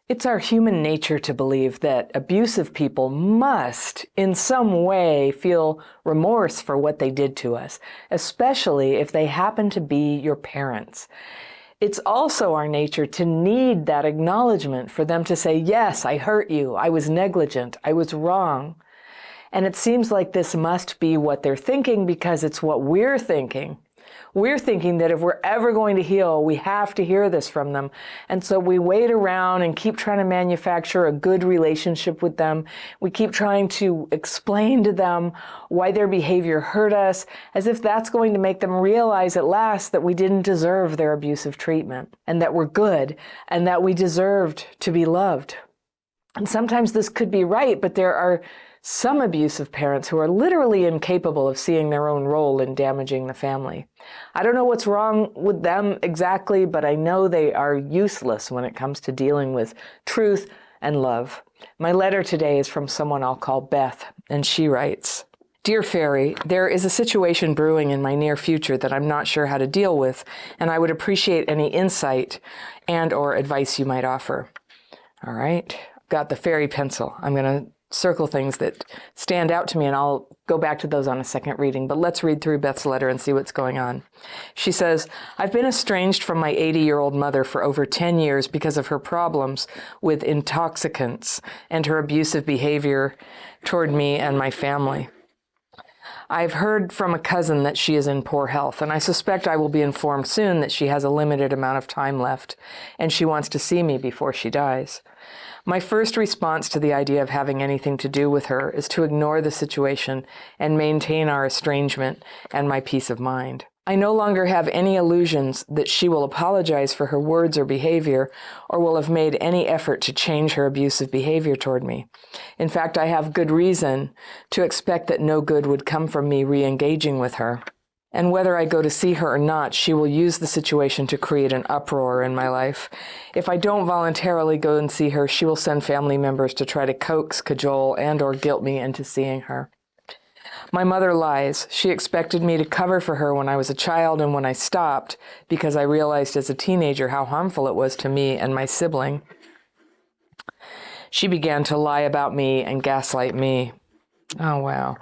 It's our human nature to believe that abusive people must, in some way, feel remorse for what they did to us, especially if they happen to be your parents. It's also our nature to need that acknowledgement for them to say, yes, I hurt you, I was negligent, I was wrong. And it seems like this must be what they're thinking because it's what we're thinking. We're thinking that if we're ever going to heal, we have to hear this from them. And so we wait around and keep trying to manufacture a good relationship with them. We keep trying to explain to them why their behavior hurt us, as if that's going to make them realize at last that we didn't deserve their abusive treatment, and that we're good, and that we deserved to be loved. And sometimes this could be right, but there are some abusive parents who are literally incapable of seeing their own role in damaging the family. I don't know what's wrong with them exactly, but I know they are useless when it comes to dealing with truth and love. My letter today is from someone I'll call Beth, and she writes, "Dear Fairy, there is a situation brewing in my near future that I'm not sure how to deal with, and I would appreciate any insight and or advice you might offer." All right, got the fairy pencil. I'm going to circle things that stand out to me, and I'll go back to those on a second reading. But let's read through Beth's letter and see what's going on. She says, "I've been estranged from my 80-year-old mother for over 10 years because of her problems with intoxicants and her abusive behavior toward me and my family. I've heard from a cousin that she is in poor health, and I suspect I will be informed soon that she has a limited amount of time left, and she wants to see me before she dies. My first response to the idea of having anything to do with her is to ignore the situation and maintain our estrangement and my peace of mind. I no longer have any illusions that she will apologize for her words or behavior, or will have made any effort to change her abusive behavior toward me. In fact, I have good reason to expect that no good would come from me re-engaging with her. And whether I go to see her or not, she will use the situation to create an uproar in my life. If I don't voluntarily go and see her, she will send family members to try to coax, cajole, and or guilt me into seeing her. My mother lies. She expected me to cover for her when I was a child and when I stopped, because I realized as a teenager how harmful it was to me and my sibling. She began to lie about me and gaslight me. Oh, wow.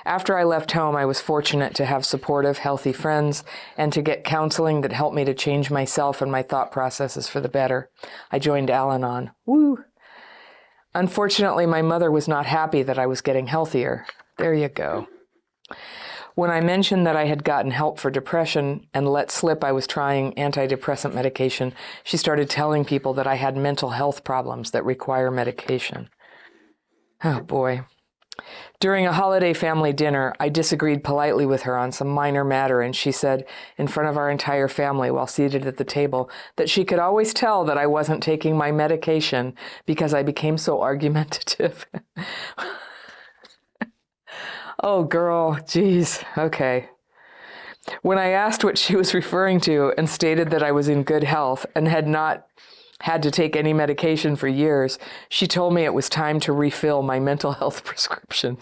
After I left home, I was fortunate to have supportive, healthy friends and to get counseling that helped me to change myself and my thought processes for the better. I joined Al-Anon. Woo! Unfortunately, my mother was not happy that I was getting healthier. There you go. When I mentioned that I had gotten help for depression and let slip I was trying antidepressant medication, she started telling people that I had mental health problems that require medication. Oh, boy. During a holiday family dinner, I disagreed politely with her on some minor matter, and she said, in front of our entire family while seated at the table, that she could always tell that I wasn't taking my medication because I became so argumentative. Oh, girl, geez, okay. When I asked what she was referring to and stated that I was in good health and had not had to take any medication for years, she told me it was time to refill my mental health prescription.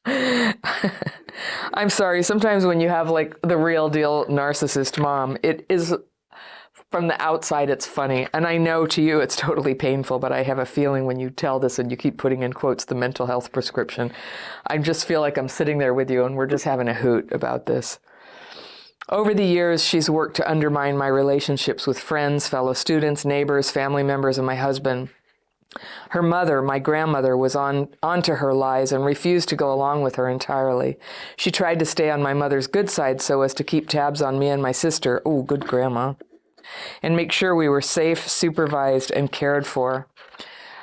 I'm sorry, sometimes when you have like the real deal narcissist mom, it is, from the outside, it's funny. And I know to you it's totally painful, but I have a feeling when you tell this and you keep putting in quotes the mental health prescription, I just feel like I'm sitting there with you and we're just having a hoot about this. Over the years, she's worked to undermine my relationships with friends, fellow students, neighbors, family members, and my husband. Her mother, my grandmother, was onto her lies and refused to go along with her entirely. She tried to stay on my mother's good side so as to keep tabs on me and my sister, oh, good grandma, and make sure we were safe, supervised, and cared for.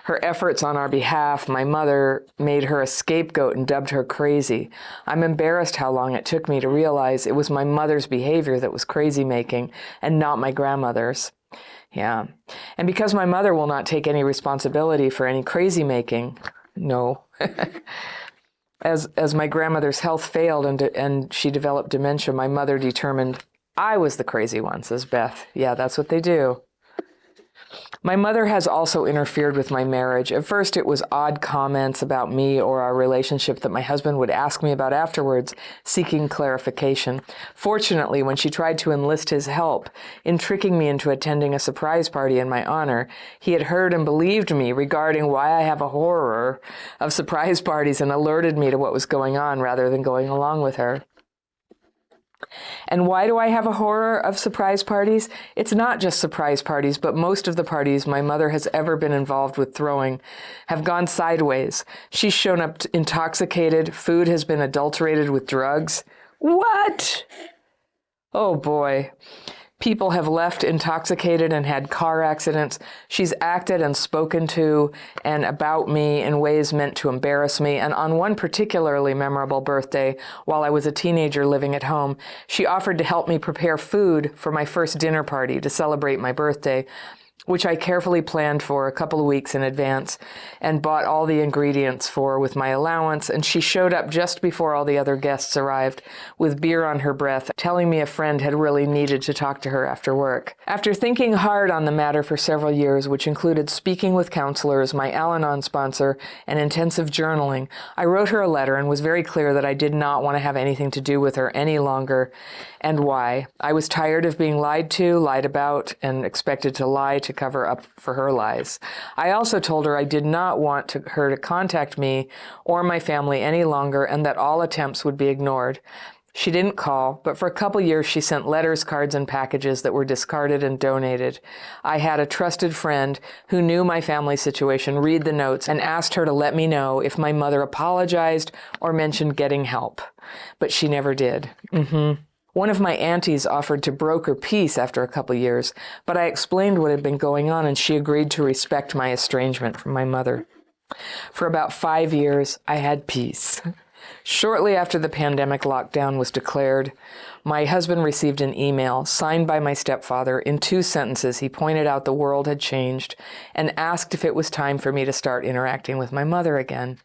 Her efforts on our behalf, my mother made her a scapegoat and dubbed her crazy. I'm embarrassed how long it took me to realize it was my mother's behavior that was crazy-making and not my grandmother's. Yeah. And because my mother will not take any responsibility for any crazy-making, no. As my grandmother's health failed and she developed dementia, my mother determined I was the crazy one, says Beth. Yeah, that's what they do. My mother has also interfered with my marriage. At first, it was odd comments about me or our relationship that my husband would ask me about afterwards, seeking clarification. Fortunately, when she tried to enlist his help in tricking me into attending a surprise party in my honor, he had heard and believed me regarding why I have a horror of surprise parties and alerted me to what was going on rather than going along with her. And why do I have a horror of surprise parties? It's not just surprise parties, but most of the parties my mother has ever been involved with throwing have gone sideways. She's shown up intoxicated. Food has been adulterated with drugs. What? Oh boy. People have left intoxicated and had car accidents. She's acted and spoken to and about me in ways meant to embarrass me. And on one particularly memorable birthday, while I was a teenager living at home, she offered to help me prepare food for my first dinner party to celebrate my birthday, which I carefully planned for a couple of weeks in advance and bought all the ingredients for with my allowance. And she showed up just before all the other guests arrived with beer on her breath, telling me a friend had really needed to talk to her after work. After thinking hard on the matter for several years, which included speaking with counselors, my Al-Anon sponsor, and intensive journaling, I wrote her a letter and was very clear that I did not want to have anything to do with her any longer, and why. I was tired of being lied to, lied about, and expected to lie to cover up for her lies. I also told her I did not want her to contact me or my family any longer and that all attempts would be ignored. She didn't call, but for a couple years she sent letters, cards, and packages that were discarded and donated. I had a trusted friend who knew my family situation read the notes and asked her to let me know if my mother apologized or mentioned getting help. But she never did. One of my aunties offered to broker peace after a couple years, but I explained what had been going on and she agreed to respect my estrangement from my mother. For about 5 years, I had peace. Shortly after the pandemic lockdown was declared, my husband received an email signed by my stepfather. In 2 sentences, he pointed out the world had changed and asked if it was time for me to start interacting with my mother again.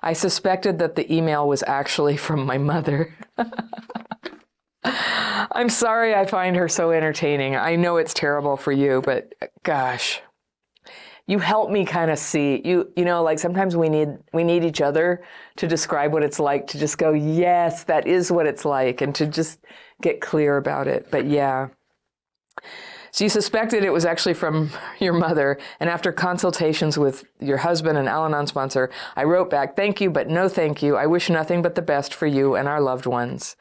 I suspected that the email was actually from my mother. I'm sorry I find her so entertaining. I know it's terrible for you, but gosh, you help me kind of see. You know, like sometimes we need each other to describe what it's like to just go, yes, that is what it's like, and to just get clear about it. But yeah. So you suspected it was actually from your mother, and after consultations with your husband and Al-Anon sponsor, I wrote back, "Thank you, but no thank you. I wish nothing but the best for you and our loved ones."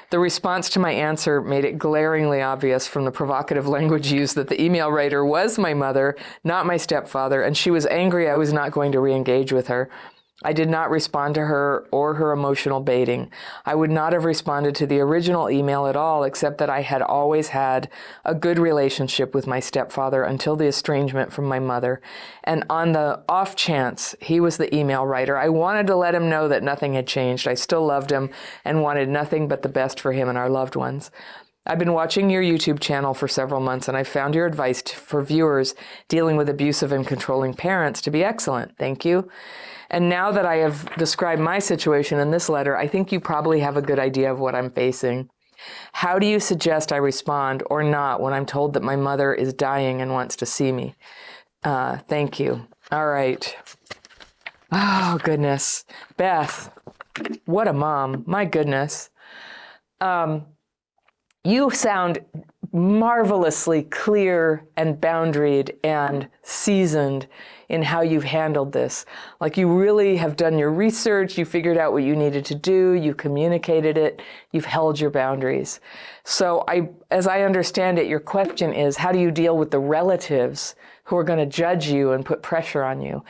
The response to my answer made it glaringly obvious from the provocative language used that the email writer was my mother, not my stepfather, and she was angry I was not going to re-engage with her. I did not respond to her or her emotional baiting. I would not have responded to the original email at all, except that I had always had a good relationship with my stepfather until the estrangement from my mother. And on the off chance he was the email writer, I wanted to let him know that nothing had changed. I still loved him and wanted nothing but the best for him and our loved ones. I've been watching your YouTube channel for several months, and I found your advice for viewers dealing with abusive and controlling parents to be excellent. Thank you. And now that I have described my situation in this letter, I think you probably have a good idea of what I'm facing. How do you suggest I respond or not when I'm told that my mother is dying and wants to see me? Thank you. All right. Oh, goodness. Beth, what a mom. My goodness. You sound marvelously clear and boundaried and seasoned in how you've handled this. Like you really have done your research, you figured out what you needed to do, you communicated it, you've held your boundaries. So as I understand it, your question is, how do you deal with the relatives who are going to judge you and put pressure on you?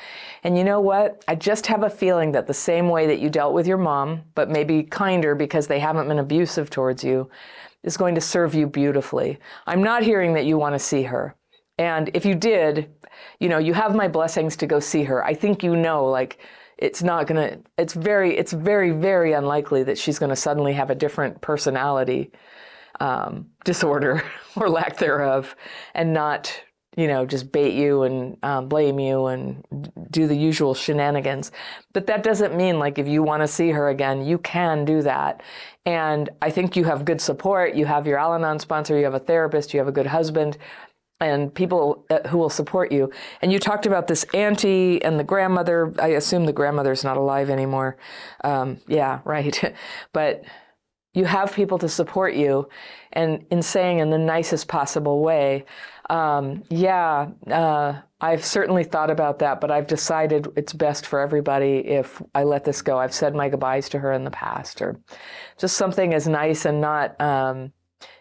And you know what? I just have a feeling that the same way that you dealt with your mom, but maybe kinder because they haven't been abusive towards you, is going to serve you beautifully. I'm not hearing that you want to see her. And if you did, you know, you have my blessings to go see her. I think you know, like, it's very, very unlikely that she's going to suddenly have a different personality disorder or lack thereof and not, you know, just bait you and blame you and do the usual shenanigans. But that doesn't mean, like, if you want to see her again, you can do that. And I think you have good support. You have your Al-Anon sponsor, you have a therapist, you have a good husband. and people who will support you. And you talked about this auntie and the grandmother. I assume the grandmother's not alive anymore. Yeah, right. But you have people to support you, and in saying in the nicest possible way, I've certainly thought about that, but I've decided it's best for everybody if I let this go. I've said my goodbyes to her in the past, or just something as nice and not,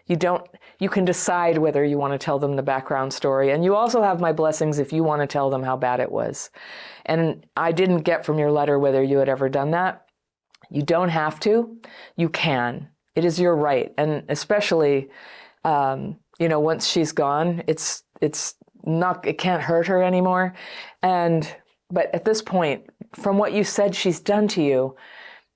you can decide whether you want to tell them the background story. And you also have my blessings if you want to tell them how bad it was. And I didn't get from your letter whether you had ever done that. You don't have to. You can. It is your right. And especially, once she's gone, it can't hurt her anymore. But at this point, from what you said she's done to you,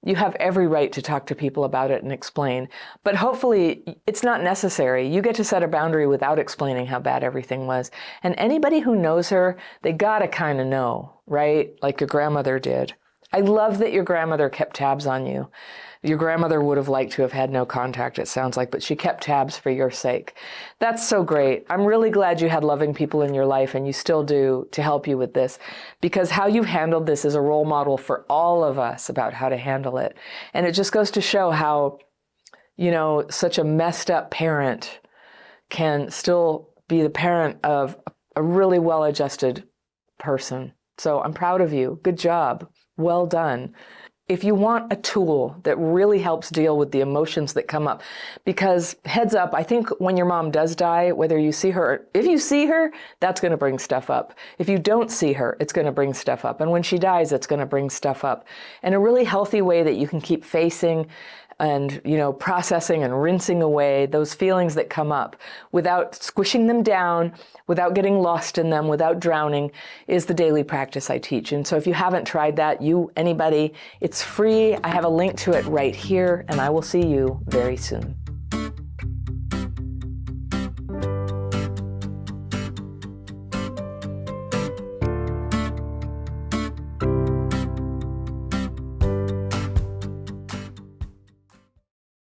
you have every right to talk to people about it and explain. But hopefully it's not necessary. You get to set a boundary without explaining how bad everything was. And anybody who knows her, they gotta kind of know, right? Like your grandmother did. I love that your grandmother kept tabs on you. Your grandmother would have liked to have had no contact, it sounds like, but she kept tabs for your sake. That's so great. I'm really glad you had loving people in your life, and you still do, to help you with this, because how you've handled this is a role model for all of us about how to handle it. And it just goes to show how, such a messed up parent can still be the parent of a really well-adjusted person. So I'm proud of you. Good job. Well done. If you want a tool that really helps deal with the emotions that come up, because heads up, I think when your mom does die, whether you see her, if you see her, that's going to bring stuff up. If you don't see her, it's going to bring stuff up. And when she dies, it's going to bring stuff up. And a really healthy way that you can keep facing and, processing and rinsing away those feelings that come up without squishing them down, without getting lost in them, without drowning, is the daily practice I teach. And so if you haven't tried that, anybody, it's free. I have a link to it right here, and I will see you very soon.